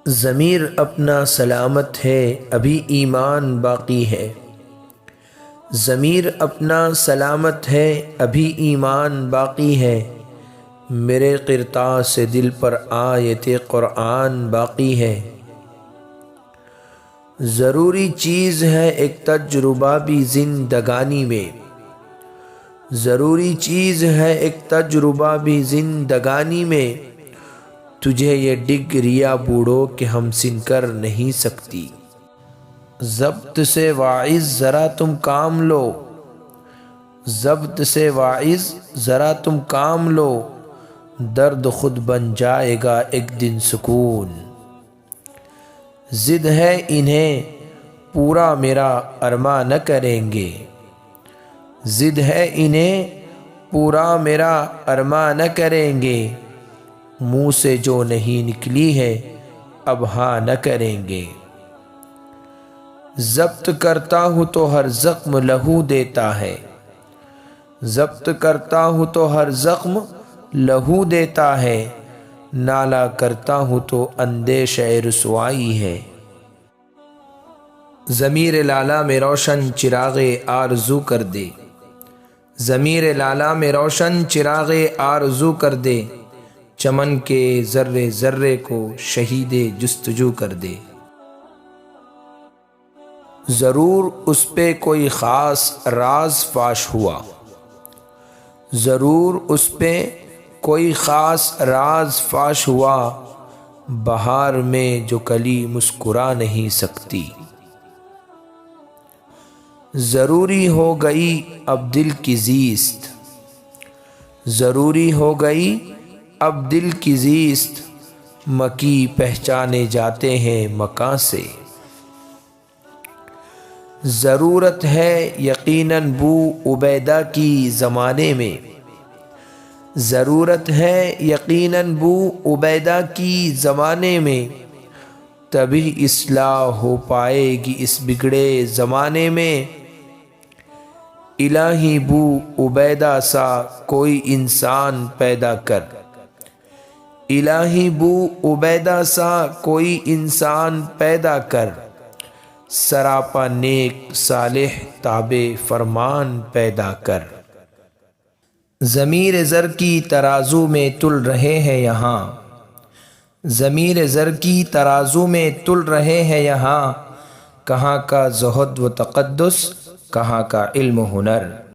ضمیر اپنا سلامت ہے ابھی ایمان باقی ہے، ضمیر اپنا سلامت ہے ابھی ایمان باقی ہے، میرے قرطاس سے دل پر آیت قرآن باقی ہے۔ ضروری چیز ہے ایک تجربہ بھی زندگانی میں، ضروری چیز ہے ایک تجربہ بھی زندگانی میں، تجھے یہ ڈگریاں بوڑھو کہ ہم سن کر نہیں سکتی۔ ضبط سے واعظ ذرا تم کام لو، ضبط سے واعظ ذرا تم کام لو، درد خود بن جائے گا ایک دن سکون۔ ضد ہے انہیں پورا میرا ارماں نہ کریں گے، ضد ہے انہیں پورا میرا ارماں نہ کریں گے، منہ سے جو نہیں نکلی ہے اب ہاں نہ کریں گے۔ ضبط کرتا ہوں تو ہر زخم لہو دیتا ہے، ضبط کرتا ہوں تو ہر زخم لہو دیتا ہے، نالہ کرتا ہوں تو اندیشہ رسوائی ہے۔ ضمیر لالہ میں روشن چراغ آرزو کر دے، ضمیر لالہ میں روشن چراغ آرزو کر دے، چمن کے ذرے ذرے کو شہید جستجو کر دے۔ ضرور اس پہ کوئی خاص راز فاش ہوا، ضرور اس پہ کوئی خاص راز فاش ہوا، بہار میں جو کلی مسکرا نہیں سکتی۔ ضروری ہو گئی اب دل کی زیست، ضروری ہو گئی اب دل کی زیست، مکی پہچانے جاتے ہیں مکاں سے۔ ضرورت ہے یقیناً بو عبیدہ کی زمانے میں، ضرورت ہے یقیناً بو عبیدہ کی زمانے میں، تبھی اصلاح ہو پائے گی اس بگڑے زمانے میں۔ الہی بو عبیدہ سا کوئی انسان پیدا کر، الہی بو عبیدہ سا کوئی انسان پیدا کر، سراپا نیک صالح تابع فرمان پیدا کر۔ ضمیر زر کی ترازو میں تل رہے ہیں یہاں، ضمیر زر کی ترازو میں تل رہے ہیں یہاں، کہاں کا زہد و تقدس کہاں کا علم و ہنر۔